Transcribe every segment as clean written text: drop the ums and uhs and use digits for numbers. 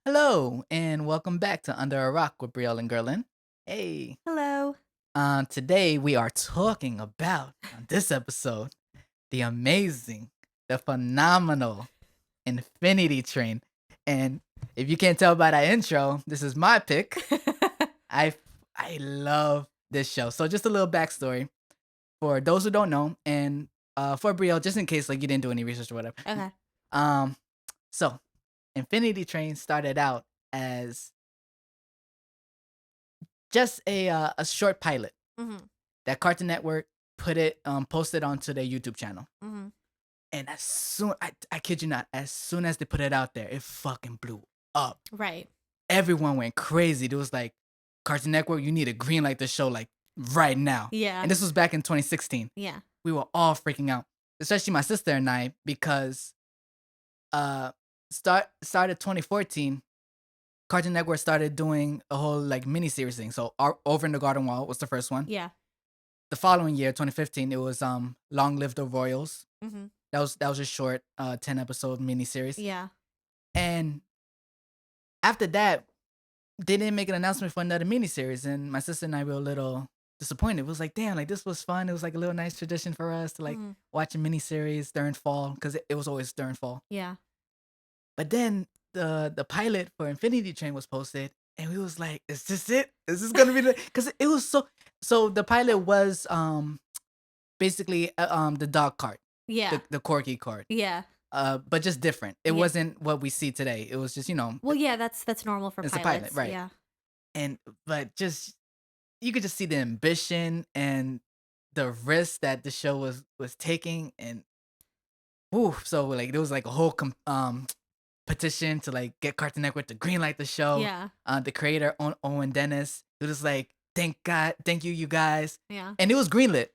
Hello, and welcome back to Under a Rock with Brielle and Guerlain. Hey, Hello. today we are talking about, on this episode, the amazing, the phenomenal Infinity Train. And if you can't tell by that intro, this is my pick. I I love this show. So just a little backstory for those who don't know, and for Brielle, just in case like you didn't do any research or whatever. Okay. Um, so Infinity Train started out as just a short pilot Mhm. that Cartoon Network posted onto their YouTube channel. Mhm. And as soon I kid you not, as soon as they put it out there, it fucking blew up. Right. Everyone went crazy. It was like, Cartoon Network, you need to greenlight the show like right now. Yeah. And this was back in 2016. Yeah. We were all freaking out, especially my sister and I, because uh started 2014. Cartoon Network started doing a whole like mini series thing. So Over in the Garden Wall was the first one. Yeah. The following year, 2015, it was Long Live the Royals. Mhm. That was a short 10 episode miniseries. Yeah. And after that, they didn't make an announcement for another miniseries, and my sister and I were a little disappointed. It was like, damn, like this was fun. It was like a little nice tradition for us to like Mhm. watch a miniseries during fall because it was always during fall. Yeah. But then the pilot for Infinity Train was posted, and we was like, is this it? Is this gonna be the? Because it was so. The pilot was basically the dog cart, Yeah. the corky cart, Yeah. but just different. It Yeah. wasn't what we see today. It was just Well, yeah, that's normal for it's a pilot, pilots. right? Yeah. And but just you could just see the ambition and the risk that the show was taking, and woo. So like there was like a whole petition to like get Cartoon Network to greenlight the show. Yeah. The creator Owen Dennis, he was like, "Thank God, thank you guys," Yeah. and it was greenlit.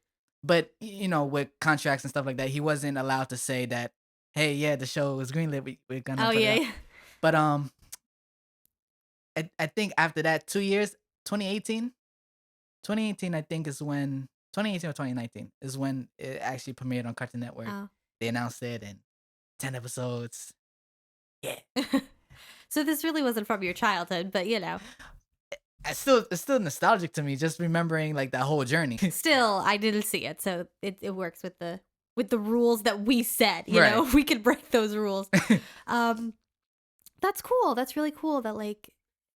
But with contracts and stuff like that, he wasn't allowed to say that. Hey, yeah, the show was greenlit. We're gonna Oh, put it yeah, out. yeah. But I think after that 2 years, 2018, 2018, I think is when 2018 or 2019 is when it actually premiered on Cartoon Network. Oh. They announced it and 10 episodes. Yeah. So this really wasn't from your childhood, but It's still nostalgic to me just remembering like that whole journey. still I didn't see it, so it works with the rules that we set, Right. We could break those rules. Um that's cool. That's really cool that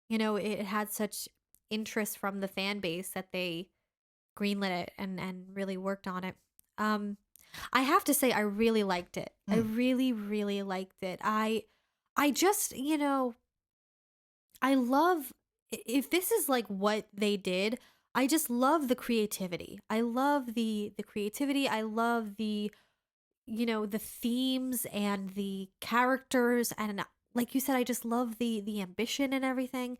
it had such interest from the fan base that they greenlit it and really worked on it. Um, I have to say I really liked it. I Mm, really, really liked it. I just, I love if this is like what they did, I just love the creativity. I love the creativity. I love the themes and the characters and like you said, I just love the ambition and everything.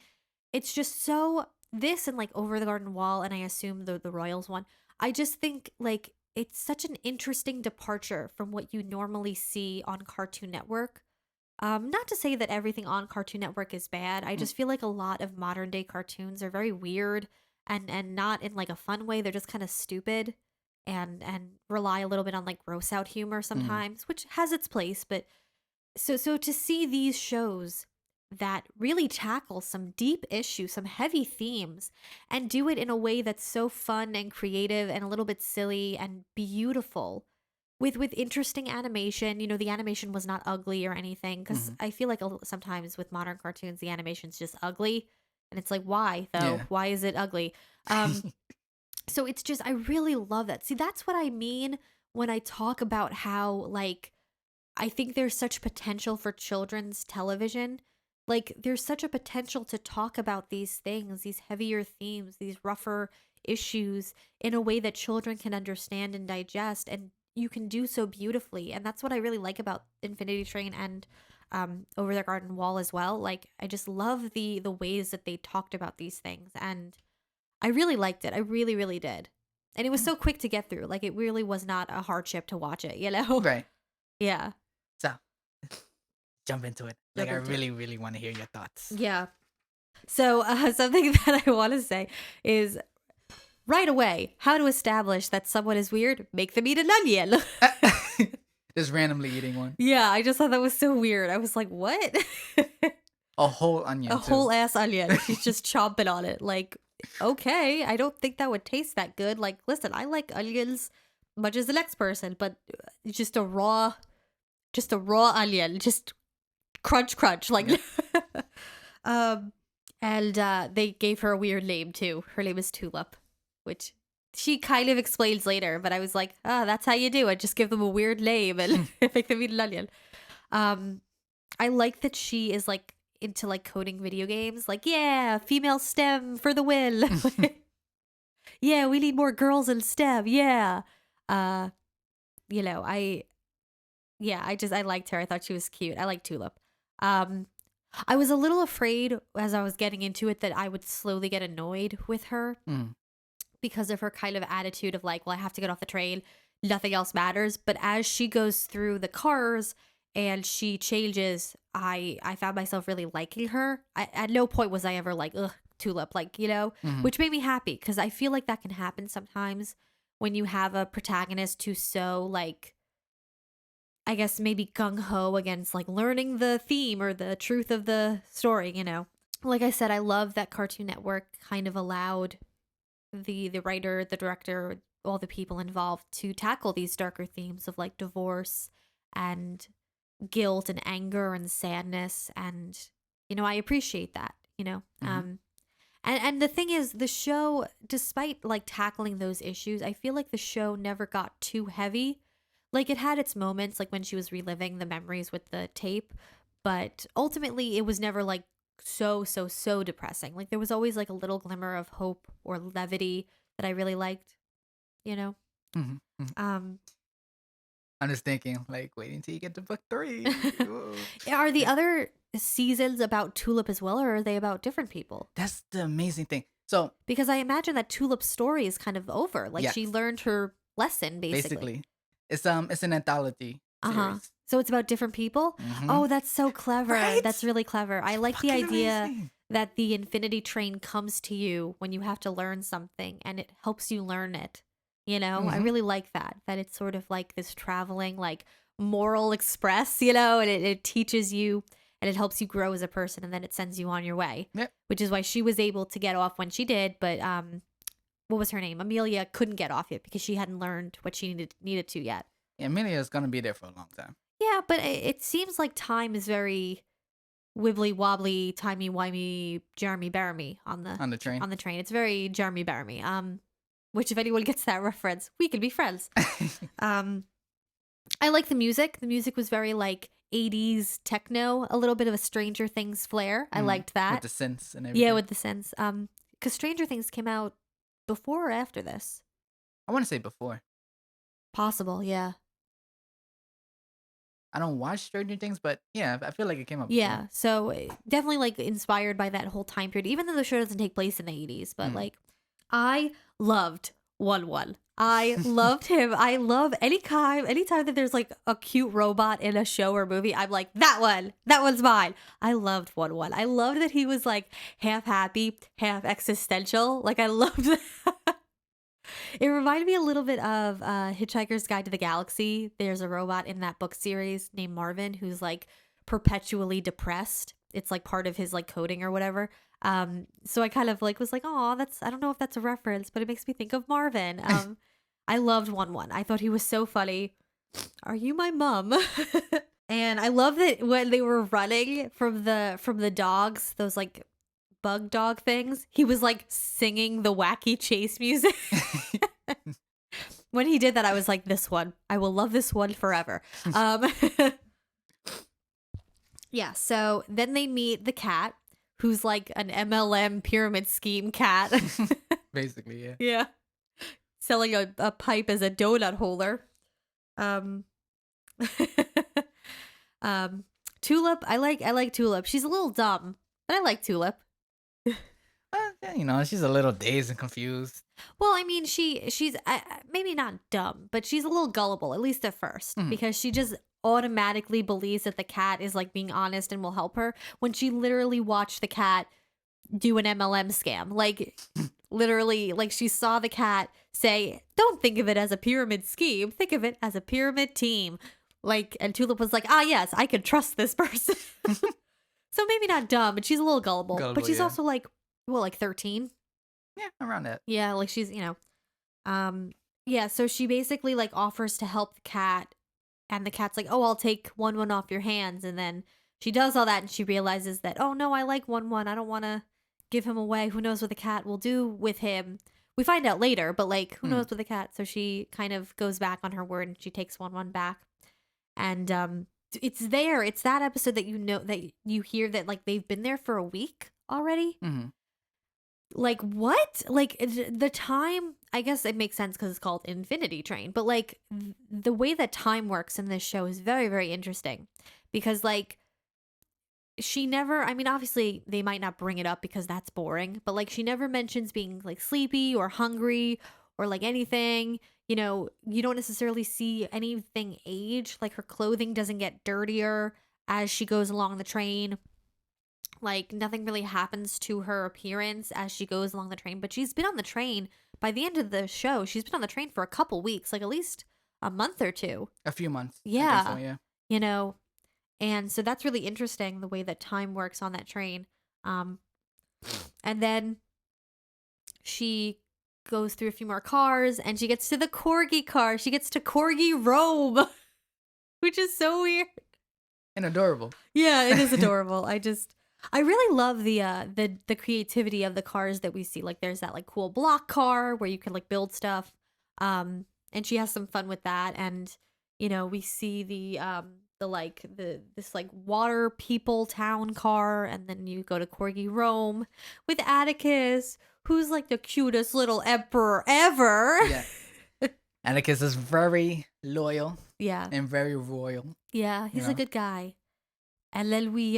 It's just so this and like Over the Garden Wall, and I assume the Royals one. I just think like it's such an interesting departure from what you normally see on Cartoon Network. Not to say that everything on Cartoon Network is bad. I mm, just feel like a lot of modern day cartoons are very weird and not in like a fun way. They're just kind of stupid and rely a little bit on like gross out humor mm, sometimes, which has its place, but so to see these shows that really tackle some deep issues, some heavy themes, and do it in a way that's so fun and creative and a little bit silly and beautiful with interesting animation. The animation was not ugly or anything cuz mhm. I feel like sometimes with modern cartoons the animation's just ugly and it's like why though? Yeah. Why is it ugly? Um so it's just I really love that. See, that's what I mean when I talk about how like I think there's such potential for children's television. Like, there's such a potential to talk about these things, these heavier themes, these rougher issues in a way that children can understand and digest. And you can do so beautifully. And that's what I really like about Infinity Train and Over the Garden Wall as well. Like, I just love the ways that they talked about these things. And I really liked it. I really, really did. And it was so quick to get through. Like, it really was not a hardship to watch it? Right. Yeah. So jump into it. Like Jump I into it. really, really want to hear your thoughts. Yeah. So, something that I want to say is right away how to establish that someone is weird, make them eat an onion. Just randomly eating one. Yeah, I just thought that was so weird. I was like, what? A whole onion A too. whole ass onion. She's just chomping on it. Like, okay, I don't think that would taste that good. Like, listen, I like onions much as the next person, but just a raw onion, just crunch, crunch. Like, and they gave her a weird name too. Her name is Tulip, which she kind of explains later. But I was like, that's how you do it. Just give them a weird name and make them eat an onion. I like that she is like into like coding video games. Like, yeah, female STEM for the win. Yeah, we need more girls in STEM. Yeah. You know, I liked her. I thought she was cute. I like Tulip. I was a little afraid as I was getting into it that I would slowly get annoyed with her because of her kind of attitude of like, well, I have to get off the train. Nothing else matters. But as she goes through the cars and she changes, I found myself really liking her. At no point was I ever like, ugh, Tulip, like, you know, which made me happy because I feel like that can happen sometimes when you have a protagonist who's so like, I guess maybe gung-ho against like learning the theme or the truth of the story, you know. Like I said, I love that Cartoon Network kind of allowed the writer, the director, all the people involved to tackle these darker themes of like divorce and guilt and anger and sadness, and you know, I appreciate that, you know. And the thing is, the show, despite like tackling those issues, I feel like the show never got too heavy. Like, it had its moments, like when she was reliving the memories with the tape, but ultimately it was never like so depressing. Like, there was always like a little glimmer of hope or levity that I really liked, you know? I'm just thinking, like, waiting till you get to book 3. Are the other seasons about Tulip as well, or are they about different people? That's the amazing thing. So, because I imagine that Tulip's story is kind of over. Like, she learned her lesson, basically. It's an anthology series. So it's about different people? Oh, that's so clever. Right? That's really clever. I like the Fucking idea amazing. that the infinity train comes to you when you have to learn something and it helps you learn it. You know, I really like that it's sort of like this traveling, like moral express, you know, and it teaches you and it helps you grow as a person, and then it sends you on your way. Yep. Which is why she was able to get off when she did, but what was her name? Amelia couldn't get off yet because she hadn't learned what she needed to yet. Yeah, Amelia is gonna be there for a long time. Yeah, but it seems like time is very wibbly wobbly, timey wimey, Jeremy Baramy on the train. On the train, it's very Jeremy Baramy. Which if anyone gets that reference, we could be friends. I like the music. The music was very like 80s techno, a little bit of a Stranger Things flair. I liked that. With the synths and everything. Yeah, with the synths. Because Stranger Things came out before or after this? I want to say before. Possible, yeah. I don't watch Stranger Things, but yeah, I feel like it came out before. Yeah, so definitely like inspired by that whole time period, even though the show doesn't take place in the 80s. But like, I loved 1-1. I loved him. I love anytime that there's like a cute robot in a show or movie, I'm like, that one's mine. I loved 1-1. I loved that he was like half happy, half existential. Like, I loved that. It reminded me a little bit of Hitchhiker's Guide to the Galaxy. There's a robot in that book series named Marvin who's like perpetually depressed. It's like part of his like coding or whatever. So I kind of like was like, oh, I don't know if that's a reference, but it makes me think of Marvin. I loved 1-1. I thought he was so funny. Are you my mom? And I love that when they were running from the dogs, those like bug dog things, he was like singing the wacky chase music. When he did that, I was like, this one, I will love this one forever. Yeah, so then they meet the cat, who's like an MLM pyramid scheme cat. Basically, yeah. Yeah. Selling a pipe as a donut holder. Tulip, I like Tulip. She's a little dumb, but I like Tulip. You know, she's a little dazed and confused. Well, I mean, she's maybe not dumb, but she's a little gullible, at least at first, because she just automatically believes that the cat is like being honest and will help her when she literally watched the cat do an MLM scam. Like, literally, like she saw the cat say, don't think of it as a pyramid scheme, think of it as a pyramid team. Like, and Tulip was like, ah, yes, I can trust this person. So maybe not dumb, but she's a little gullible. Gullible, But she's yeah. also like, well, like 13. Yeah, around that. Yeah, like she's, yeah, so she basically like offers to help the cat, and the cat's like, "Oh, I'll take 1-1 off your hands." And then she does all that and she realizes that, "Oh no, I like 1-1. I don't want to give him away. Who knows what the cat will do with him?" We find out later, but like who knows with the cat? So she kind of goes back on her word and she takes 1-1 back. And it's that episode that that you hear that like they've been there for a week already. Mm-hmm. Like what? Like the time, I guess it makes sense because it's called Infinity Train, but like the way that time works in this show is very, very interesting because like she never, I mean, obviously they might not bring it up because that's boring, but like she never mentions being like sleepy or hungry or like anything. You know, you don't necessarily see anything age. Like her clothing doesn't get dirtier as she goes along the train. Like nothing really happens to her appearance as she goes along the train, but she's been on the train by the end of the show. She's been on the train for a couple weeks, like at least a month or two. A few months. Yeah. I think so, yeah. You know, and so that's really interesting the way that time works on that train. And then she goes through a few more cars and she gets to the Corgi car. She gets to Corgi Rome, which is so weird. And adorable. Yeah, it is adorable. I really love the creativity of the cars that we see. Like there's that like cool block car where you can like build stuff. And she has some fun with that. And you know, we see this like water people town car, and then you go to Corgi Rome with Atticus, who's like the cutest little emperor ever. Yeah. Atticus is very loyal. Yeah. And very royal. Yeah, he's a good guy. And then we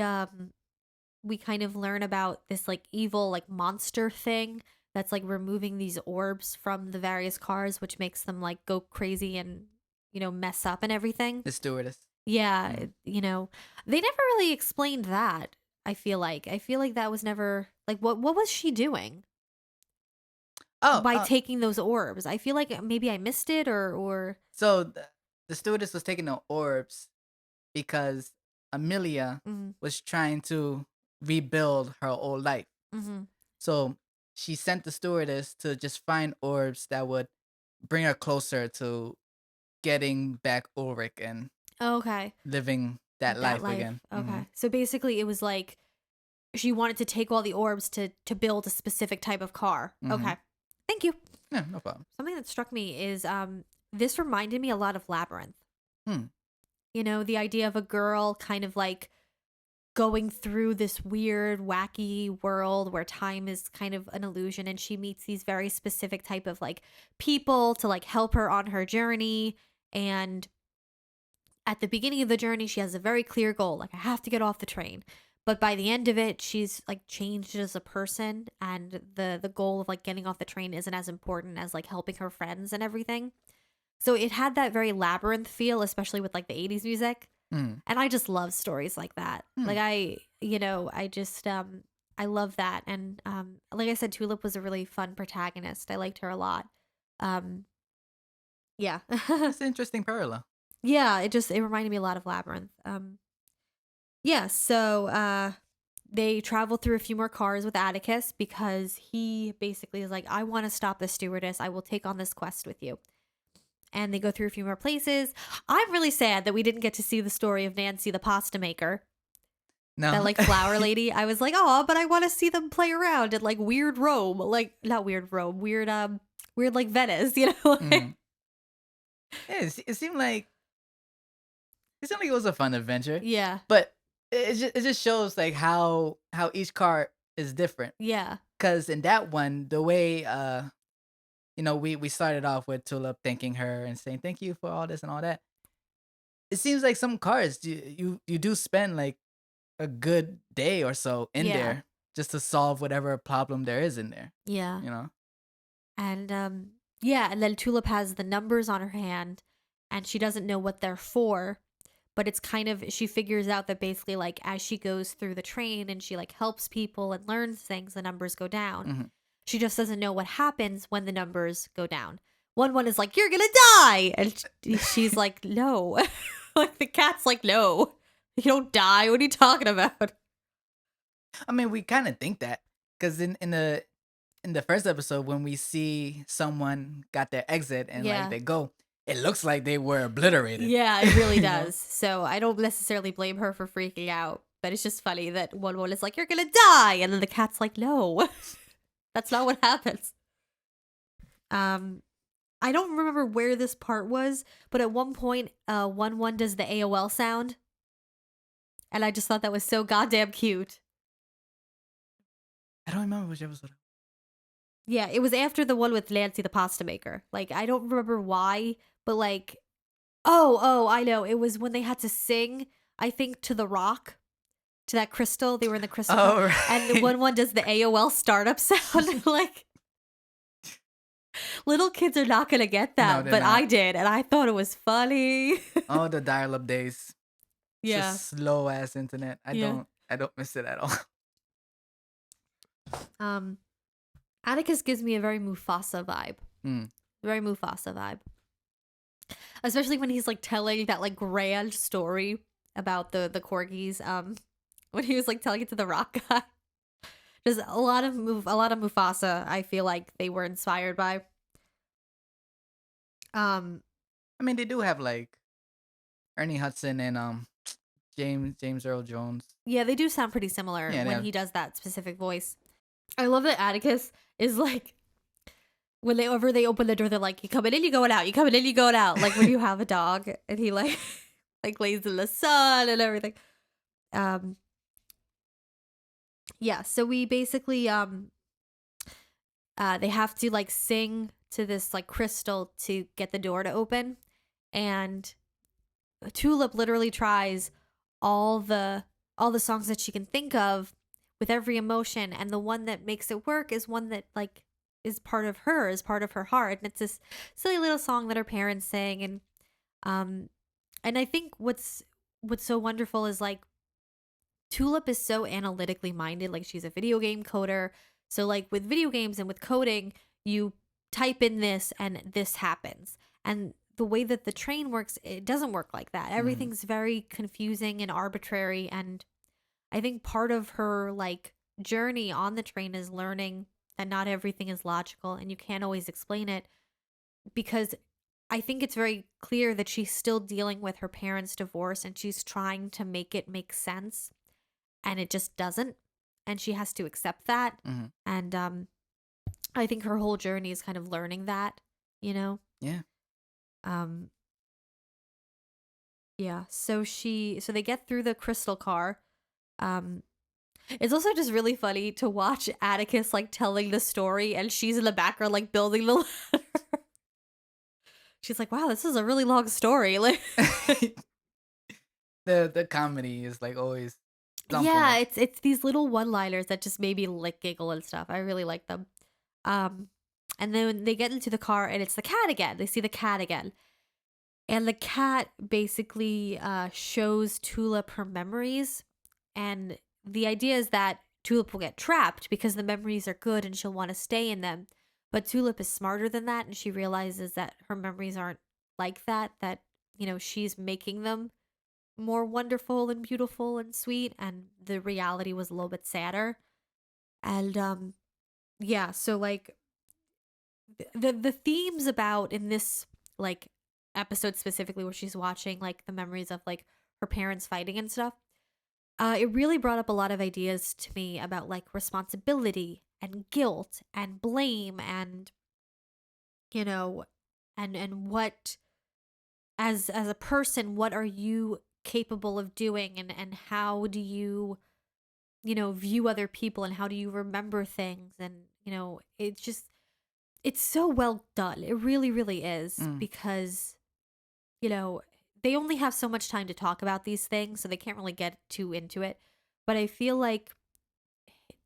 kind of learn about this like evil like monster thing that's like removing these orbs from the various cars, which makes them like go crazy and, you know, mess up and everything. The stewardess. Yeah, you know, they never really explained that. I feel like that was never like what was she doing? Oh, by taking those orbs. I feel like maybe I missed it or So the stewardess was taking the orbs because Amelia was trying to rebuild her old life. Mm-hmm. So she sent the stewardess to just find orbs that would bring her closer to getting back Ulrich and living that life again. Okay. So basically it was like she wanted to take all the orbs to build a specific type of car. Okay. Thank you. Yeah, no problem. Something that struck me is this reminded me a lot of Labyrinth. You know, the idea of a girl kind of like going through this weird, wacky world where time is kind of an illusion, and she meets these very specific type of like people to like help her on her journey. And at the beginning of the journey, she has a very clear goal, like I have to get off the train. But by the end of it, she's like changed as a person, and the goal of like getting off the train isn't as important as like helping her friends and everything. So it had that very Labyrinth feel, especially with like the 80s music. And I just love stories like that. Like I love that. And like I said, Tulip was a really fun protagonist. I liked her a lot. Yeah. It's an interesting parallel. Yeah, it reminded me a lot of Labyrinth. Yeah, so they travel through a few more cars with Atticus because he basically is like, I want to stop the stewardess. I will take on this quest with you. And they go through a few more places. I'm really sad that we didn't get to see the story of Nancy the pasta maker. No. That like flower lady. I was like, oh, but I want to see them play around at like weird Rome. Like not weird Rome, weird like Venice, you know? Yeah, it seemed like it was a fun adventure. Yeah. But it just shows like how each car is different. Yeah. Because in that one, the way you know, we started off with Tulip thanking her and saying thank you for all this and all that. It seems like some cars you do spend like a good day or so in there just to solve whatever problem there is in there. Yeah. You know? And and then Tulip has the numbers on her hand and she doesn't know what they're for, but it's kind of, she figures out that basically like as she goes through the train and she like helps people and learns things, the numbers go down. She just doesn't know what happens when the numbers go down. One is like, you're gonna die, and she's like, no. Like the cat's like, no, you don't die. What are you talking about? I mean, we kind of think that because in the first episode when we see someone got their exit and like Yeah. they go, it looks like they were obliterated. Yeah, it really You know? does. So I don't necessarily blame her for freaking out, but it's just funny that one is like, "You're gonna die," and then the cat's like, "No, that's not what happens." Um, I don't remember where this part was, but at one point, one does the AOL sound, and I just thought that was so goddamn cute. I don't remember which episode. Yeah, it was after the one with Nancy the pasta maker. Like, I don't remember why, but like, oh, I know. It was when they had to sing, I think, to the rock, to that crystal. They were in the crystal car. Oh, And right. one does the AOL startup sound. Like, little kids are not going to get No, that, they're but I not. did. And I thought it was funny. Oh, the dial-up days. It's Yeah. just slow ass internet. I Yeah. don't miss it at all. Atticus gives me a very Mufasa vibe. Mm. Very Mufasa vibe. Especially when he's like telling that like grand story about the corgis. When he was like telling it to the rock guy. There's a lot of Mufasa. I feel like they were inspired by. I mean, they do have like Ernie Hudson and James Earl Jones. Yeah, they do sound pretty similar Yeah, they when have. he does that specific voice. I love that Atticus is like whenever they open the door, they're like, "You coming in, you going out. You coming in, you going out." Like when you have a dog and he like like lays in the sun and everything. Yeah, so we basically they have to like sing to this like crystal to get the door to open, and Tulip literally tries all the songs that she can think of with every emotion, and the one that makes it work is one that like is part of her, is part of her heart, and it's this silly little song that her parents sing. And I think what's so wonderful is like Tulip is so analytically minded. Like she's a video game coder. So like with video games and with coding, you type in this and this happens. And the way that the train works, it doesn't work like that. Everything's very confusing and arbitrary. And I think part of her like journey on the train is learning that not everything is logical and you can't always explain it, because I think it's very clear that she's still dealing with her parents' divorce and she's trying to make it make sense, and it just doesn't, and she has to accept that. Mm-hmm. And I think her whole journey is kind of learning that, you know. Yeah. Yeah, so they get through the crystal car. It's also just really funny to watch Atticus like telling the story and she's in the background like building the ladder. She's like, "Wow, this is a really long story." Like The comedy is like always on yeah, point. it's these little one-liners that just made me like giggle and stuff. I really like them. And then they get into the car and it's the cat again. They see the cat again. And the cat basically shows Tulip her memories. And the idea is that Tulip will get trapped because the memories are good and she'll want to stay in them. But Tulip is smarter than that, and she realizes that her memories aren't like that, you know, she's making them more wonderful and beautiful and sweet, and the reality was a little bit sadder. And yeah, so like the themes about in this like episode specifically where she's watching like the memories of like her parents fighting and stuff, it really brought up a lot of ideas to me about like responsibility and guilt and blame, and you know, and what as a person, what are you capable of doing, and how do you, you know, view other people, and how do you remember things, and you know, it's so well done. It really, really is, Mm. because, you know, they only have so much time to talk about these things, so they can't really get too into it. But I feel like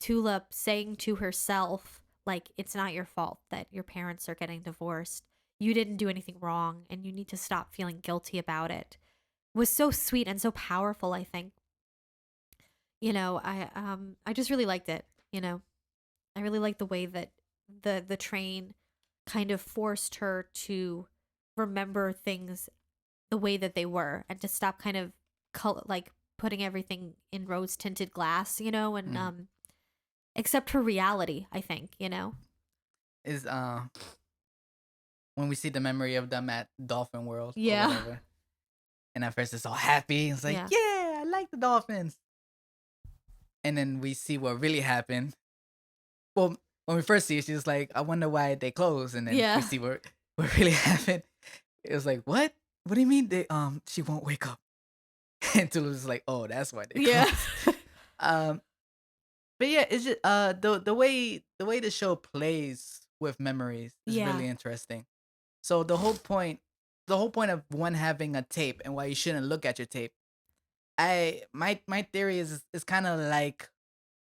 Tulip saying to herself, like, it's not your fault that your parents are getting divorced. You didn't do anything wrong, and you need to stop feeling guilty about it, was so sweet and so powerful, I think. You know, I just really liked it, you know. I really liked the way that the train kind of forced her to remember things the way that they were, and to stop kind of like putting everything in rose tinted glass, and Mhm. except her reality, I think, Is when we see the memory of them at Dolphin World or Yeah. whatever, and at first it's all happy. It's like, Yeah. yeah, I like the dolphins. And then we see what really happened. Well, when we first see it, she's like, I wonder why they closed. And then we Yeah. see what really happened. It was like, what? What do you mean she won't wake up? And Tulu's like, oh, that's why they Yeah. closed. Um, but yeah, it's just the way the show plays with memories is Yeah. really interesting. So the whole point of one having a tape and why you shouldn't look at your tape. My theory is kind of like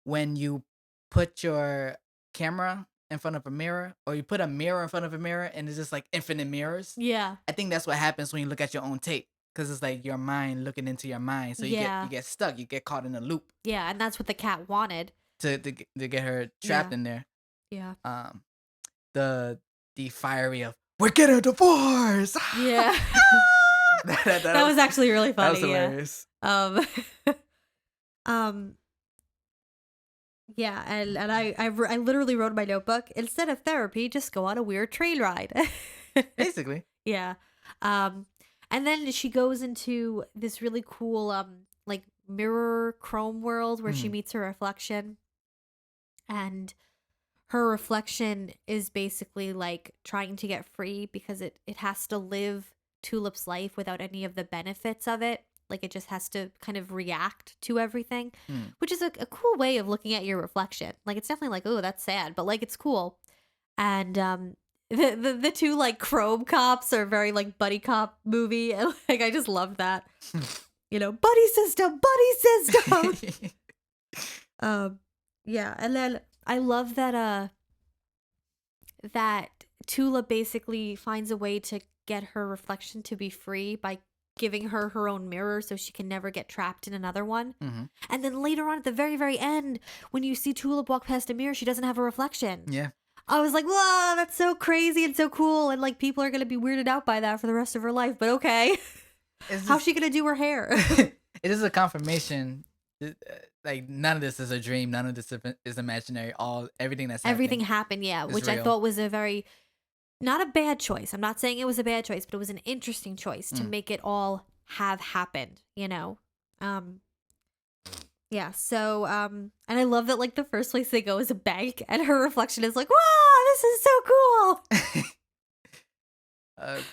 when you put your camera in front of a mirror, or you put a mirror in front of a mirror, and it's just like infinite mirrors. Yeah. I think that's what happens when you look at your own tape, because it's like your mind looking into your mind. So you get Yeah. you get stuck, you get caught in a loop Yeah. And that's what the cat wanted. to get her trapped Yeah. in there. Yeah. Um, the fiery of we're getting a divorce. Yeah. That was actually really that was funny. Yeah. hilarious. Um, um, yeah, I literally wrote in my notebook, instead of therapy, just go on a weird train ride. Basically, Yeah. Um, and then she goes into this really cool like mirror chrome world where she Mhm. meets her reflection, and her reflection is basically like trying to get free because it has to live Tulip's life without any of the benefits of it. Like it just has to kind of react to everything, Mm. which is a cool way of looking at your reflection. Like it's definitely like, oh, that's sad, but like it's cool. And the two like chrome cops are very like buddy cop movie, and like I just love that. Buddy system, buddy system. um yeah, and then I love that Tula basically finds a way to get her reflection to be free by giving her her own mirror so she can never get trapped in another one. Mhm. And then later on at the very, very end, when you see Tulip walk past a mirror, she doesn't have a reflection. Yeah. I was like, whoa, that's so crazy and so cool. And like people are going to be weirded out by that for the rest of her life. But okay. It's How's just she going to do her hair? it is a confirmation. Like none of this is a dream. None of this is imaginary. Everything that's Everything happening happened, yeah, is which I real. thought was a very, not a bad choice. I'm not saying it was a bad choice, but it was an interesting choice to Mm. make it all have happened. Um, yeah, so, and I love that, like, the first place they go is a bank, and her reflection is like, wow, this is so cool.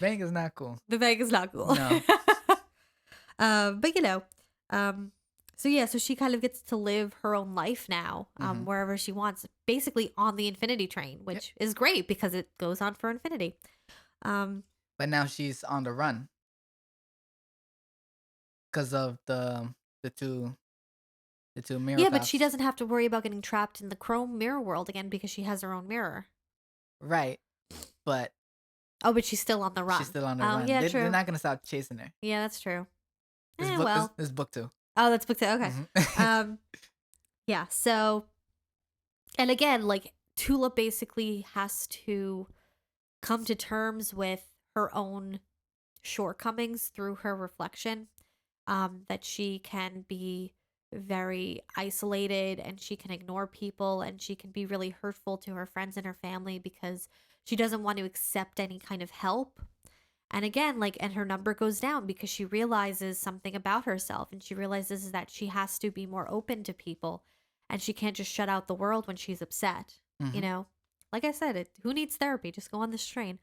Bank is not cool. The bank is not cool. No. But so yeah, so she kind of gets to live her own life now, Mhm. wherever she wants, basically on the infinity train, which is great because it goes on for infinity. Um, But now she's on the run because of the two mirror yeah, but she cops. doesn't have to worry about getting trapped in the chrome mirror world again because she has her own mirror. Right. But Oh, but she's still on the run. she's still on the Oh, run. yeah, They're true. not gonna stop chasing her. Yeah, that's true. This book Well. this book too. Oh, that's booked out. Okay. Mhm. Yeah, so, and again, like, Tula basically has to come to terms with her own shortcomings through her reflection, that she can be very isolated and she can ignore people and she can be really hurtful to her friends and her family because she doesn't want to accept any kind of help. And again, like, and her number goes down because she realizes something about herself, and she realizes that she has to be more open to people and she can't just shut out the world when she's upset. You Mhm. know, like I said, who needs therapy? Just go on this train.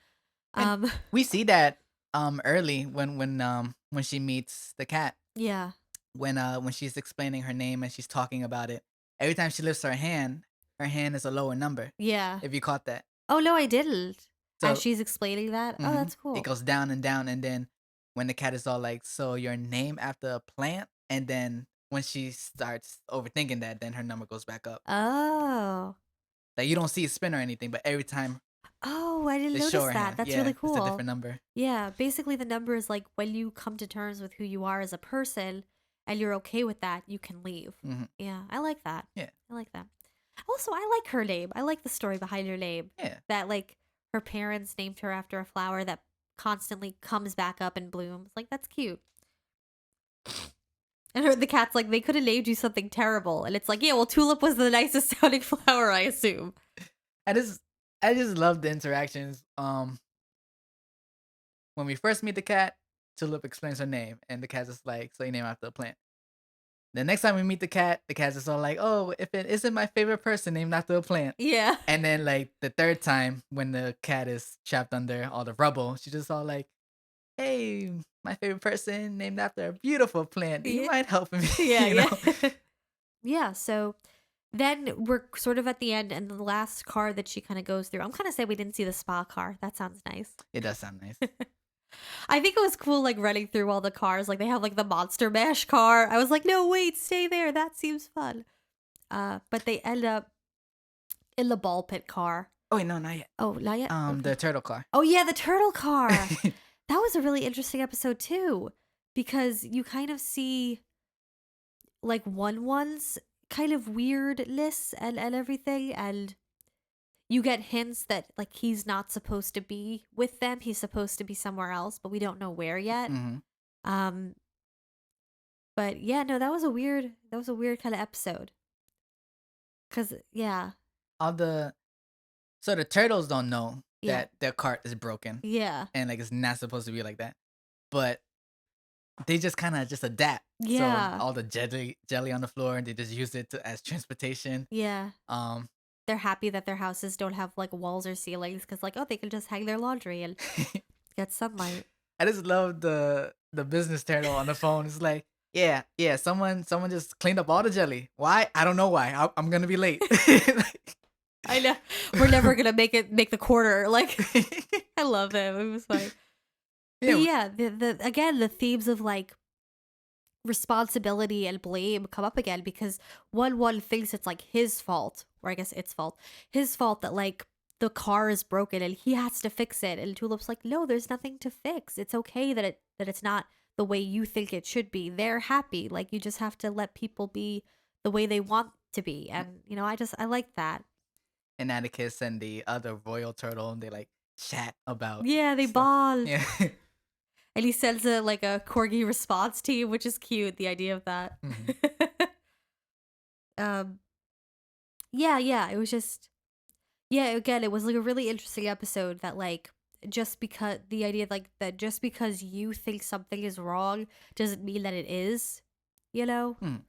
And Um, we see that early when she meets the cat, yeah, when she's explaining her name and she's talking about it. Every time she lifts her hand is a lower number. yeah. If you caught that. Oh no, I didn't. As So she's explaining that, oh, that's it cool. goes down and down, and then when the cat is all like, "So your name after a plant," and then when she starts overthinking that, then her number goes back up. Oh, Like you don't see it spin or anything, but every time oh, I didn't they show notice her that. hand, That's really yeah, it's a cool. different number. Yeah, basically the number is like when you come to terms with who you are as a person and you're okay with that, you can leave. Mhm. Yeah, I like that. Yeah, I like that. Also, I like her name. I like the story behind her name. yeah. That like her parents named her after a flower that constantly comes back up and blooms. Like that's cute. And the cat's like, they could have named you something terrible. And it's like, yeah, well, Tulip was the nicest sounding flower, I assume. I just love the interactions. When we first meet the cat, Tulip explains her name, and the cat's just like, so you name after a plant. The next time we meet the cat's just all like, oh, if it isn't my favorite person named after a plant. Yeah. And then like the third time when the cat is trapped under all the rubble, she's just all like, hey, my favorite person named after a beautiful plant. Do you Yeah. mind helping me? Yeah, You yeah. know? Yeah, so then we're sort of at the end, and the last car that she kind of goes through. I'm kind of sad we didn't see the spa car. That sounds nice. It does sound nice. I think it was cool, like running through all the cars. Like they have like the Monster Mash car. I was like, no, wait, stay there. That seems fun. But they end up in the ball pit car. Oh wait, no, not yet. Oh, not yet. Okay. The turtle car. Oh yeah, the turtle car. That was a really interesting episode too, because you kind of see like one's kind of weirdness and everything, and you get hints that like he's not supposed to be with them. He's supposed to be somewhere else, but we don't know where yet. Mm-hmm. But yeah, no, that was a weird kind of episode. Cause yeah, So the turtles don't know Yeah. that their cart is broken yeah, and like it's not supposed to be like that, but they just kind of just adapt. Yeah. So all the jelly on the floor, and they just use it as transportation. yeah. Um, They're happy that their houses don't have like walls or ceilings, because like, oh, they can just hang their laundry and get sunlight. I just love the business turtle on the phone. It's like, yeah, someone just cleaned up all the jelly. Why? I don't know why. I'm gonna be late. I know. We're never gonna make the quarter. Like, I love him. It was like, but yeah, the again, the themes of like responsibility and blame come up again, because one thinks it's like his fault, or I guess its fault, his fault that like the car is broken and he has to fix it. And Tulip's like, no, there's nothing to fix. It's okay that it's not the way you think it should be. They're happy. Like, you just have to let people be the way they want to be. And I like that. And Atticus and the other royal turtle, they like chat about. Yeah, they stuff. bond. Yeah. And he sends a corgi response team, which is cute. The idea of that. Mm-hmm. Yeah. It was just, yeah. Again, it was like a really interesting episode. That like, just because the idea like that, just because you think something is wrong doesn't mean that it is. Mm.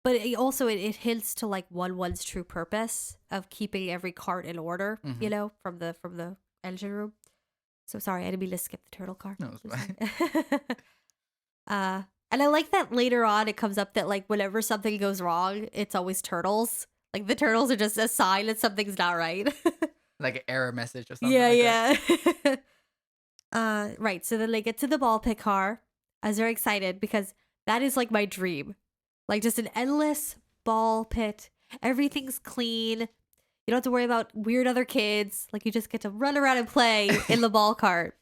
But it hints to like one's true purpose of keeping every cart in order. Mhm. From the engine room. So sorry, I didn't mean to skip the turtle car. No, it's fine. And I like that later on it comes up that like whenever something goes wrong, it's always turtles. Like the turtles are just a sign that something's not right. Like an error message or something. Yeah, like yeah. Right. So then they get to the ball pit car. I was very excited because that is like my dream. Like just an endless ball pit. Everything's clean. You don't have to worry about weird other kids. Like, you just get to run around and play in the ball cart.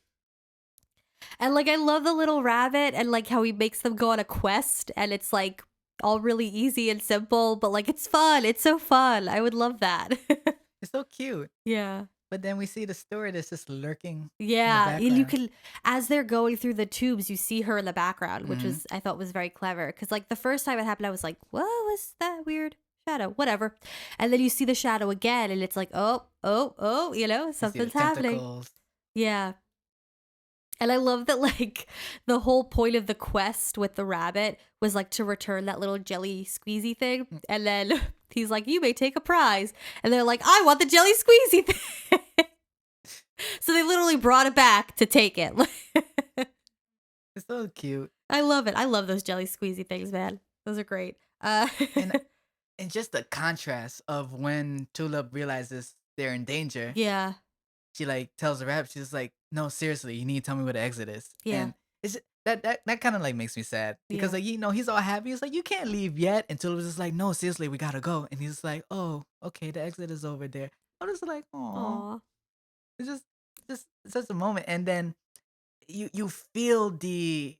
And like, I love the little rabbit and like how he makes them go on a quest, and it's like all really easy and simple, but like it's fun. It's so fun. I would love that. It's so cute. Yeah. But then we see the stewardess just lurking. Yeah, and you background. can, as they're going through the tubes, you see her in the background, which was, I thought was very clever. Because like the first time it happened, I was like, what was that weird shadow? Whatever. And then you see the shadow again, and it's like, oh, You see something's the happening. tentacles. Yeah. And I love that like the whole point of the quest with the rabbit was like to return that little jelly squeezy thing. And then he's like, you may take a prize. And they're like, I want the jelly squeezy thing. So they literally brought it back to take it. It's so cute. I love it. I love those jelly squeezy things, man. Those are great. And and just the contrast of when Tulip realizes they're in danger. Yeah. She like tells the rabbit, she's like, no, seriously, you need to tell me where the exit is. Yeah. And it's that kind of like makes me sad because Yeah. like he's all happy. He's like, you can't leave yet. And Tulip was just like, no, seriously, we gotta go. And he's just like, oh, okay, the exit is over there. I'm just like, oh, Aw. it's just such a moment. And then you feel the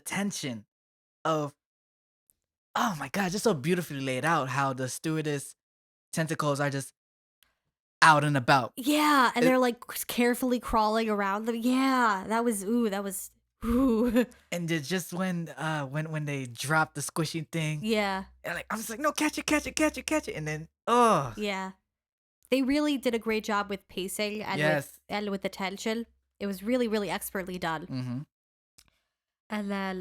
tension of, oh my god, just so beautifully laid out how the stewardess tentacles are just out and about. Yeah. And It- they're like carefully crawling around them. Yeah. That was Ooh. And just when they drop the squishy thing, Yeah. and like I'm just like, no, catch it, catch it, catch it, catch it, and then oh Yeah. They really did a great job with pacing yes, and with the tension. It was really, really expertly done. mm-hmm. And then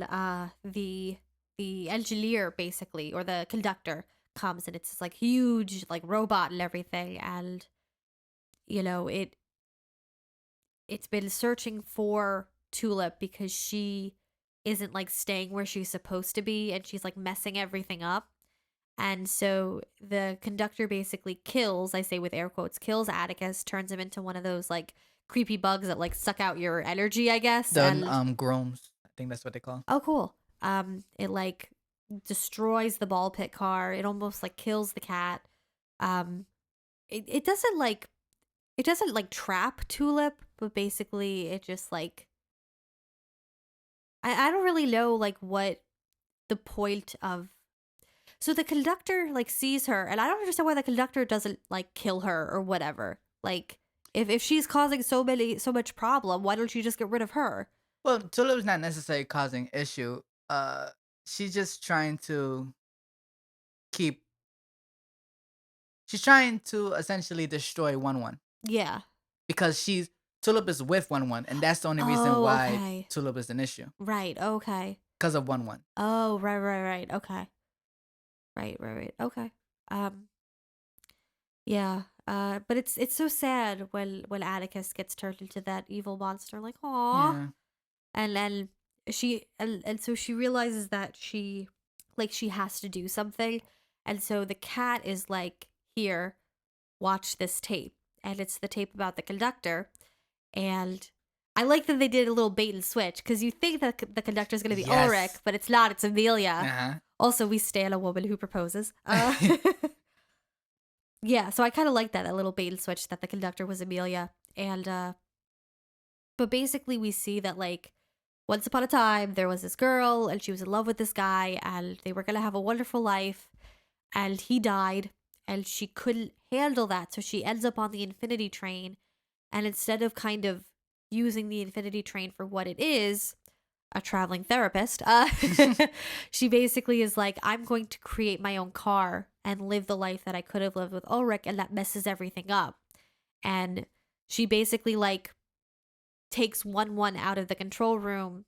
the engineer basically, or the conductor, comes, and it's this like huge like robot and everything, and you know it's been searching for Tulip because she isn't like staying where she's supposed to be, and she's like messing everything up. And so the conductor basically kills, I say with air quotes, kills Atticus, turns him into one of those like creepy bugs that like suck out your energy, I guess. The And Groms, I think that's what they call. oh, cool. It like destroys the ball pit car. It almost like kills the cat. Um, it doesn't like trap Tulip, but basically it just like I don't really know like what the point of. So the conductor like sees her, and I don't understand why the conductor doesn't like kill her or whatever. Like if she's causing so much problem, why don't you just get rid of her? Well, Tulip's not necessarily causing issue. She's just trying to keep. She's trying to essentially destroy 1-1 Yeah. because she's Tulip is with 1-1, and that's the only reason Oh, why okay. Tulip is an issue Right. Okay. because of 1-1. Oh, right. Okay. Right. Okay. Um. Yeah. But it's so sad when Atticus gets turned into that evil monster. Like, aw. Yeah. And then and so she realizes that she has to do something, and so the cat is like, here, watch this tape, and it's the tape about the conductor. And I like that they did a little bait and switch, because you think that the conductor is going to be Yes. Ulrich, but it's not. It's Amelia. Uh-huh. Also, we stand a woman who proposes. Yeah, so I kind of like that, a little bait and switch, that the conductor was Amelia. And but basically we see that like once upon a time there was this girl, and she was in love with this guy, and they were going to have a wonderful life, and he died, and she couldn't handle that, so she ends up on the infinity train. And instead of kind of using the infinity train for what it is, a traveling therapist, she basically is like, I'm going to create my own car and live the life that I could have lived with Ulrich, and that messes everything up. And she basically like takes 1-1 out of the control room,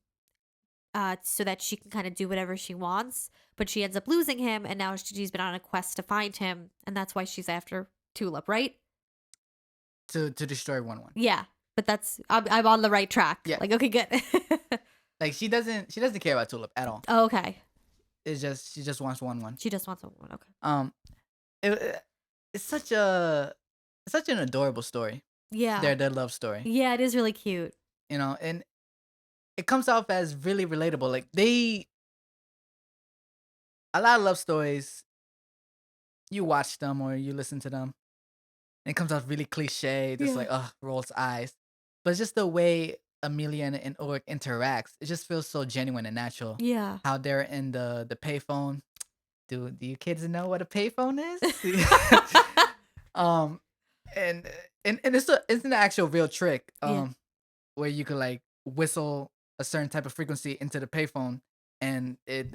so that she can kind of do whatever she wants, but she ends up losing him, and now she's been on a quest to find him, and that's why she's after Tulip, right? To destroy 1-1. Yeah, but I'm on the right track. Yeah. Like, okay, good. Like she doesn't care about Tulip at all. Oh, okay. It's just she just wants 1-1. She just wants a woman. Okay. It's such an adorable story. Yeah. Their love story. Yeah, it is really cute. You know, and it comes off as really relatable. Like a lot of love stories, you watch them or you listen to them, and it comes off really cliche, just Yeah. like rolls eyes. But it's just the way Amelia and Ulrich interacts, it just feels so genuine and natural. Yeah. How they're in the payphone. Do you kids know what a payphone is? um, and it's an actual real trick. Yeah. Where you could like whistle a certain type of frequency into the payphone, and it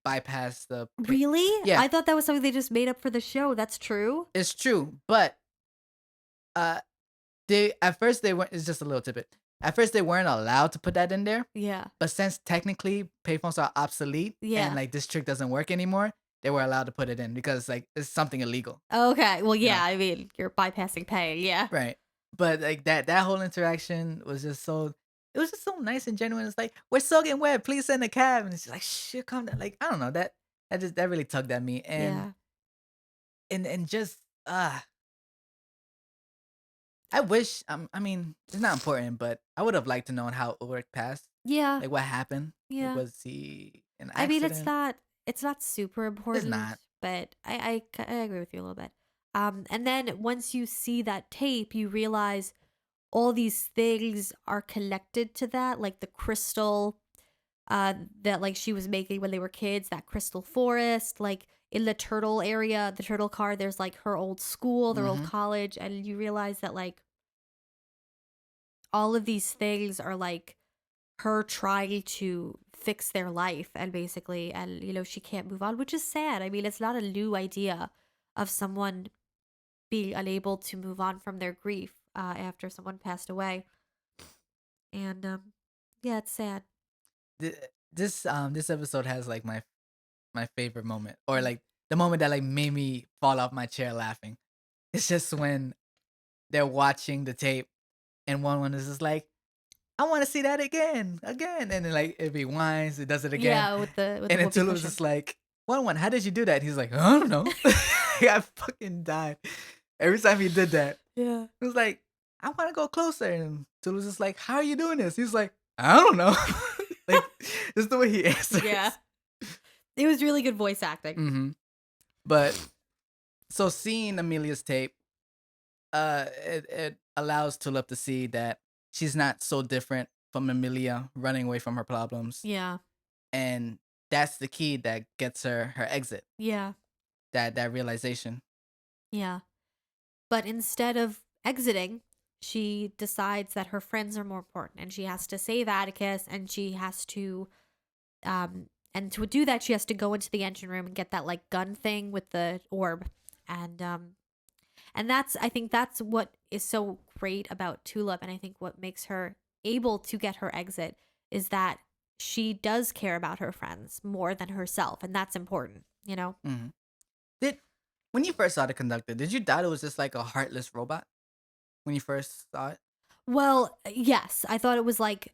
bypass the. Really? Yeah. I thought that was something they just made up for the show. That's true. It's true, but they at first they weren't. It's just a little tidbit. At first they weren't allowed to put that in there, Yeah. but since technically payphones are obsolete, Yeah. and like this trick doesn't work anymore, they were allowed to put it in because like it's something illegal. Okay. Well, yeah. Yeah. I mean, you're bypassing pay. Yeah. Right. But like that whole interaction was just so it was just so nice and genuine. It's like, we're soaking wet, please send a cab. And it's just like, shit, calm down. Like, I don't know, that really tugged at me. Yeah. And just I wish I mean, it's not important, but I would have liked to know how Ulrich passed. Yeah. Like what happened. Yeah. Like, was he an I mean, accident? it's not super important. not. But I agree with you a little bit. And then once you see that tape, you realize all these things are connected to that, like the crystal that like she was making when they were kids, that crystal forest, like in the turtle area, the turtle car, there's like her old school, their old Mhm. college, and you realize that like all of these things are like her trying to fix their life and basically, and she can't move on, which is sad. I mean, it's not a new idea of someone being unable to move on from their grief after someone passed away. And yeah, it's sad. Th- this episode has like my favorite moment, or like the moment that like made me fall off my chair laughing. It's just when they're watching the tape and one is just like, I want to see that again, and then like it rewinds, it does it again, Yeah, with the and then whoopee Tulu's cushion. just like, one, how did you do that? He's like, I don't know. I fucking died every time he did that. Yeah. He was like, I want to go closer, and Tulu's just like, how are you doing this? He's like, I don't know. Like, just the way he answers. Yeah. It was really good voice acting. Mm-hmm. But so seeing Amelia's tape, it allows Tulip to see that she's not so different from Amelia running away from her problems, Yeah. and that's the key that gets her exit. Yeah. That realization. Yeah. But instead of exiting, she decides that her friends are more important and she has to save Atticus, and she has to and to do that she has to go into the engine room and get that like gun thing with the orb. And that's, I think that's what is so great about Tulip, and I think what makes her able to get her exit is that she does care about her friends more than herself, and that's important. Mm-hmm. When you first saw the conductor, did you doubt it was just like a heartless robot when you first saw it? Well, yes, I thought it was like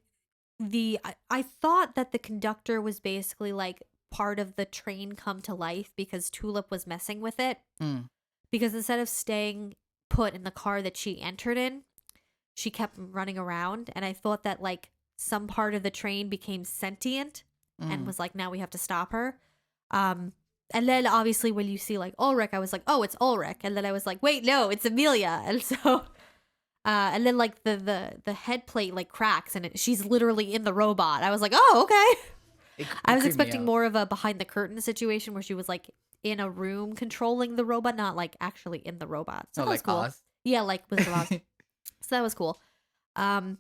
I thought that the conductor was basically like part of the train come to life because Tulip was messing with it. Mm. Because instead of staying put in the car that she entered in, she kept running around, and I thought that like some part of the train became sentient and was like, now we have to stop her. And then obviously when you see like Ulrich, I was like, oh, it's Ulrich. And then I was like, wait, no, it's Amelia. And so and then like the head plate like cracks and she's literally in the robot. I was like, oh, okay. I was expecting more of a behind the curtain situation where she was like in a room controlling the robot, not like actually in the robot. So that was like cool. Oz? Yeah, like Wizard of Oz. So that was cool. And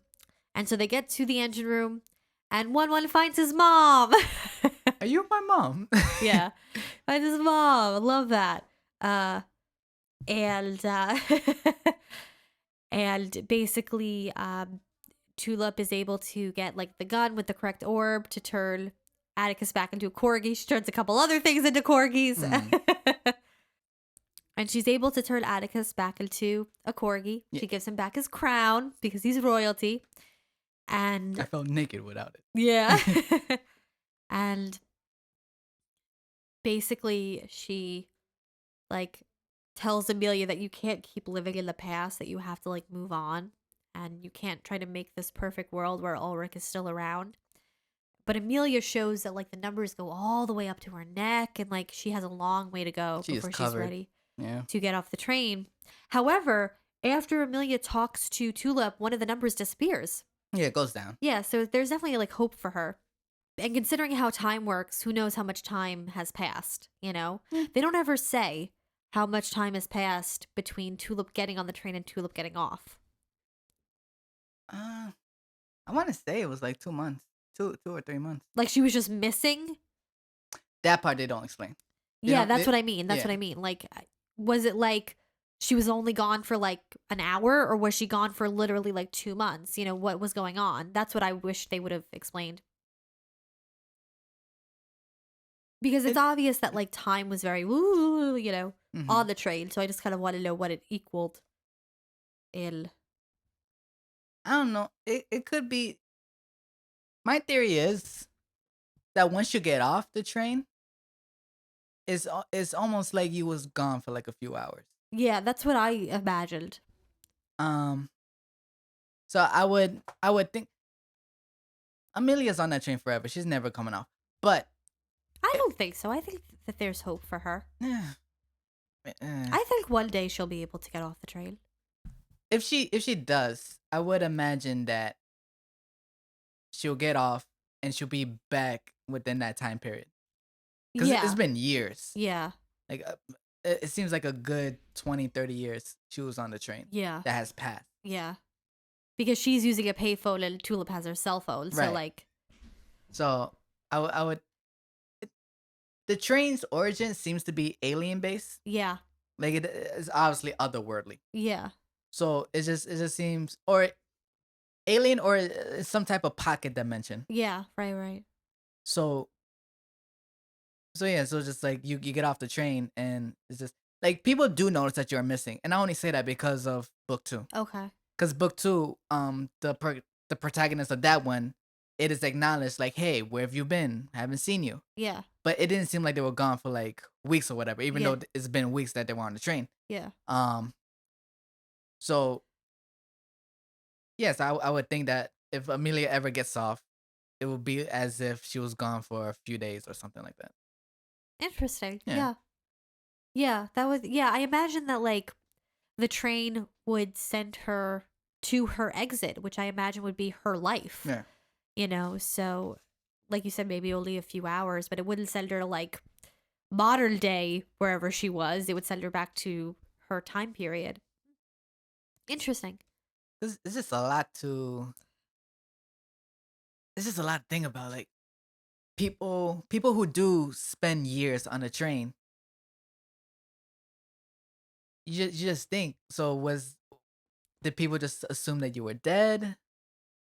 so they get to the engine room, and one finds his mom. Are you my mom? Yeah, finds his mom. I love that. And and basically, Tulip is able to get like the gun with the correct orb to turn Atticus back into a corgi. She turns a couple other things into corgis. And she's able to turn Atticus back into a corgi. Yeah. She gives him back his crown because he's royalty. And I felt naked without it. yeah. And basically she like tells Amelia that you can't keep living in the past, that you have to like move on, and you can't try to make this perfect world where Ulrich is still around. But Amelia shows that like the numbers go all the way up to her neck, and like she has a long way to go before she's ready to get off the train. However, after Amelia talks to Tulip, one of the numbers disappears. Yeah, it goes down. Yeah, so there's definitely like hope for her. And considering how time works, who knows how much time has passed, you know? They don't ever say how much time has passed between Tulip getting on the train and Tulip getting off. I want to say it was like 2 months. 2 or 3 months. Like she was just missing? That part they don't explain. Yeah, that's what I mean. That's what I mean. Like, was it like she was only gone for like an hour, or was she gone for literally like 2 months? You know, what was going on? That's what I wish they would have explained. Because it's obvious that like time was very woo, on the train. So I just kind of want to know what it equaled in. I don't know. It could be. My theory is that once you get off the train, it's almost like you was gone for like a few hours. Yeah, that's what I imagined. So I would think Amelia's on that train forever. She's never coming off. But I don't think so. I think that there's hope for her. I think one day she'll be able to get off the train. If she does, I would imagine that she'll get off and she'll be back within that time period. Because it's been years. Yeah. Like it seems like a good 20, 30 years she was on the train. Yeah. That has passed. Yeah. Because she's using a payphone and Tulip has her cell phone. So Right. like, So I would. The train's origin seems to be alien based. yeah, Like it is obviously otherworldly. yeah, So it just seems or alien or some type of pocket dimension. yeah, right. So yeah, so just like you get off the train and it's just like people do notice that you're missing, and I only say that because of book two. Okay. Because book two, the protagonist of that one, it is acknowledged like, hey, where have you been? Haven't seen you. Yeah, But it didn't seem like they were gone for like weeks or whatever, even yeah, though it's been weeks that they were on the train. yeah. Um, so yes, I would think that if Amelia ever gets off, it would be as if she was gone for a few days or something like that. Interesting. Yeah. Yeah. Yeah, that was, yeah, I imagine that like the train would send her to her exit, which I imagine would be her life, Yeah. So like you said, maybe only a few hours, but it wouldn't send her to like modern day wherever she was. It would send her back to her time period. Interesting. It's just a lot to. It's just a lot to think about. Like people who do spend years on a train. You just think. So was did people just assume that you were dead?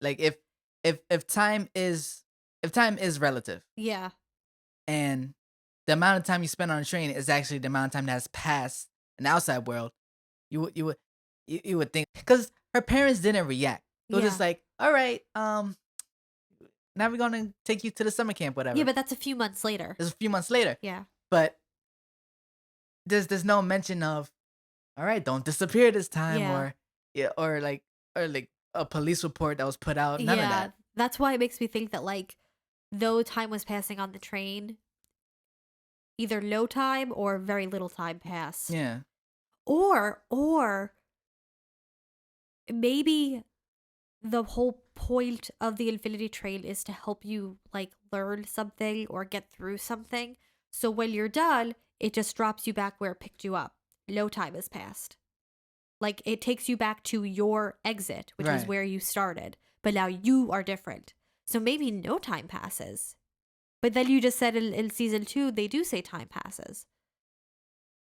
Like if time is if time is relative Yeah. and the amount of time you spend on a train is actually the amount of time that has passed in the outside world, you would think because her parents didn't react. They were Yeah. just like, all right, now we're gonna take you to the summer camp, whatever. Yeah, but that's a few months later. It's a few months later, Yeah. but there's no mention of, all right, don't disappear this time, Yeah. or yeah, or like a police report that was put out. None of Yeah. that. That's why it makes me think that like though time was passing on the train, either no time or very little time passed. Yeah, Or maybe the whole point of the infinity train is to help you like learn something or get through something. So when you're done, it just drops you back where it picked you up. No time has passed. Like it takes you back to your exit, which was right. where you started. But now you are different. So maybe no time passes. But then you just said in season 2, they do say time passes.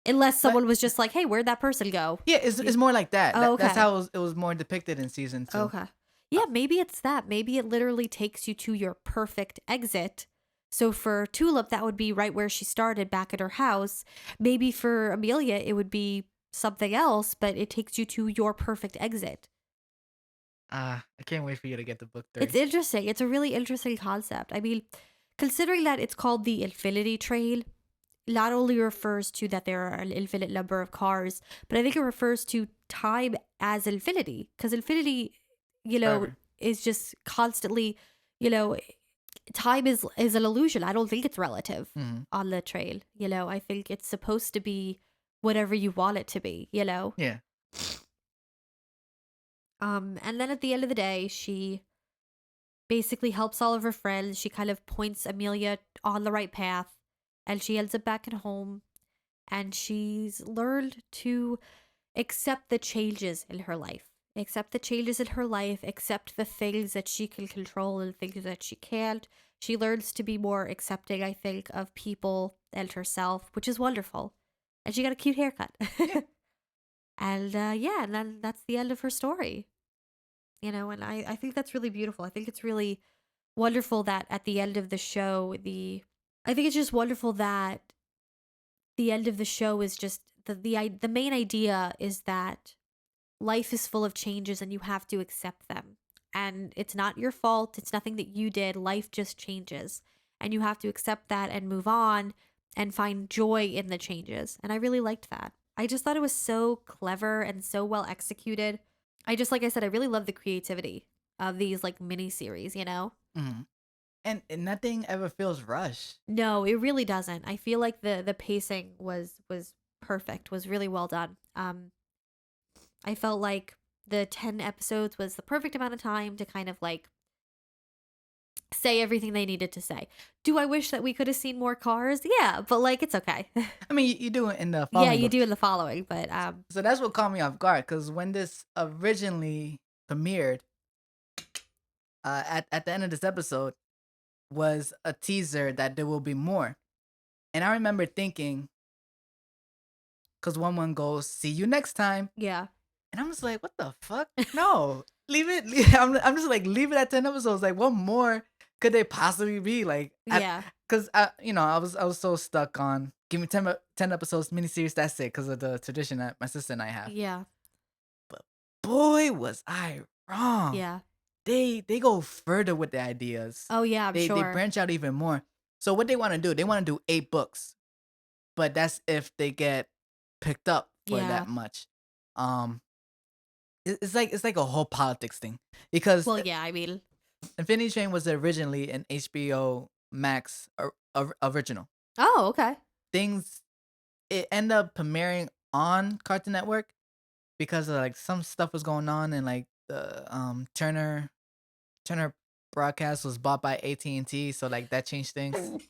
Unless But someone was just like, hey, where'd that person go? yeah, it's more like that. Oh, That's okay. how it was more depicted in season 2. Okay. Yeah, maybe it's that. Maybe it literally takes you to your perfect exit. So for Tulip, that would be right where she started, back at her house. Maybe for Amelia, it would be something else, but it takes you to your perfect exit. I can't wait for you to get the book 3. It's interesting. It's a really interesting concept. I mean, considering that it's called the Infinity Train, not only refers to that there are an infinite number of cars, but I think it refers to time as infinity. Because infinity, Forever. is just constantly, you know, time is an illusion. I don't think it's relative Mm-hmm. on the train. I think it's supposed to be whatever you want it to be. Yeah. And then at the end of the day, she basically helps all of her friends. She kind of points Amelia on the right path, and she ends up back at home. And she's learned to accept the changes in her life. Accept the changes in her life, accept the things that she can control and things that she can't. She learns to be more accepting, I think, of people and herself, which is wonderful. And she got a cute haircut. Yeah. And and then that's the end of her story. And I think that's really beautiful. I think it's really wonderful that at the end of the show, I think it's just wonderful that the end of the show is just the main idea is that life is full of changes and you have to accept them. And it's not your fault. It's nothing that you did. Life just changes. And you have to accept that and move on and find joy in the changes. And I really liked that. I just thought it was so clever and so well executed. Like I said, I really love the creativity of these like mini series, Mm-hmm. And nothing ever feels rushed. No, it really doesn't. I feel like the pacing was perfect, was really well done. I felt like the 10 episodes was the perfect amount of time to kind of like say everything they needed to say. Do I wish that we could have seen more cars? Yeah, but like it's okay. I mean, you do it in the Yeah, following you book. do in the following, but So that's what caught me off guard because when this originally premiered at the end of this episode was a teaser that there will be more. And I remember thinking, because one goes, "See you next time," Yeah. and I'm just like, "What the fuck? No, leave it." I'm just like, leave it at 10 episodes. Like, what more could they possibly be? Like, Yeah. because I was so stuck on give me 10 episodes miniseries. That's it, because of the tradition that my sister and I have. Yeah. But boy, was I wrong. Yeah. They go further with the ideas. Oh yeah, I'm They sure. branch out even more. So what they want to do, they want to do 8 books, but that's if they get picked up for Yeah. that much. Um, it's like a whole politics thing, because Well, yeah, I mean, Infinity Train was originally an HBO Max original. oh, okay. Things it ended up premiering on Cartoon Network because of like some stuff was going on, and like the Turner Broadcast was bought by AT&T, so like that changed things.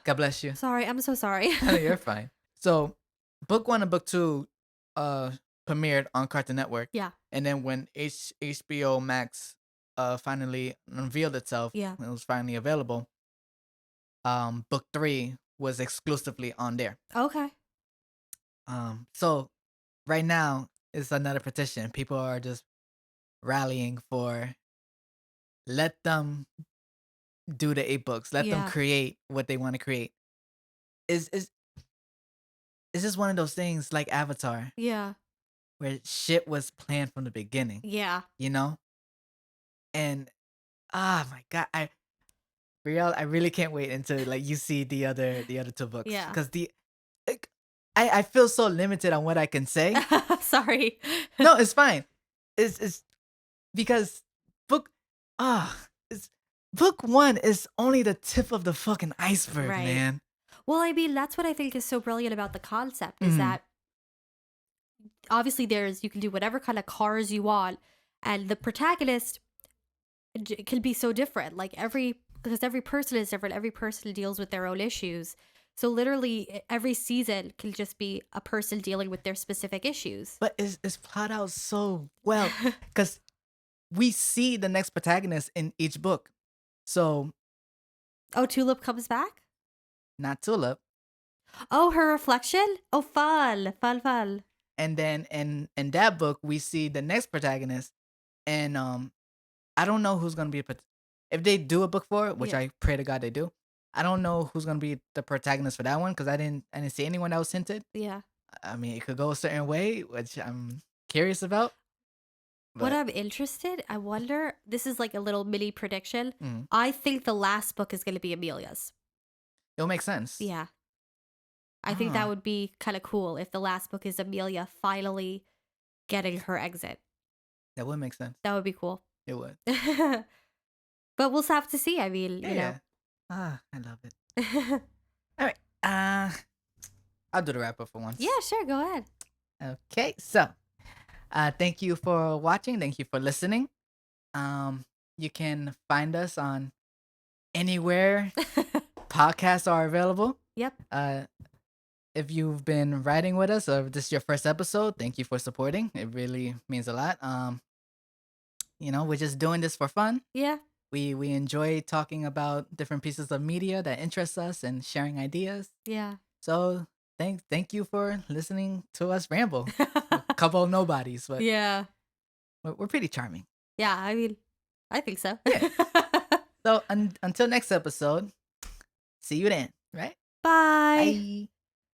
God bless you. Sorry, I'm so sorry. You're fine. So, book 1 and book 2 premiered on Cartoon Network. Yeah. And then when HBO Max finally unveiled itself, Yeah. it was finally available. Book 3 was exclusively on there. Okay. So right now it's another petition. People are just rallying for, let them do the 8 books. Let them Yeah. create what they want to create. Is it's just one of those things like Avatar, Yeah. where shit was planned from the beginning, Yeah. you know? And my god, Brielle, I really can't wait until like you see the other 2 books, Yeah. because like, I feel so limited on what I can say. Sorry. No, it's fine. It's because book it's book 1 is only the tip of the fucking iceberg, Right. man. Well, I mean, that's what I think is so brilliant about the concept is Mhm. that obviously you can do whatever kind of cars you want, and the protagonist can be so different. Like because every person is different. Every person deals with their own issues. So literally every season can just be a person dealing with their specific issues. But it's plot out so well, because we see the next protagonist in each book. So, Oh, Tulip comes back? not Tulip. Oh, her reflection? Oh, fun. And then in that book, we see the next protagonist. And I don't know who's going to be, if they do a book for it, which Yeah. I pray to God they do. I don't know who's going to be the protagonist for that one, because I didn't see anyone that was hinted. Yeah. I mean, it could go a certain way, which I'm curious about. What But I'm interested, I wonder, this is like a little mini prediction. Mhm. I think the last book is going to be Amelia's. It'll make sense. Yeah. I think that Ah. would be kind of cool if the last book is Amelia finally getting her exit. That would make sense. That would be cool. It would. But we'll have to see. I mean, Yeah. I love it. know. All right. I'll do the wrap up for once. Yeah, sure. Go ahead. Okay. So, thank you for watching. Thank you for listening. You can find us on anywhere podcasts are available. Yep. If you've been writing with us, or if this is your first episode, thank you for supporting. It really means a lot. We're just doing this for fun. Yeah. We enjoy talking about different pieces of media that interest us and sharing ideas. Yeah. So thank you for listening to us ramble. A couple of nobodies, but Yeah. we're pretty charming. Yeah. I mean, I think so. Yeah. So until next episode, see you then, right? Bye. Bye.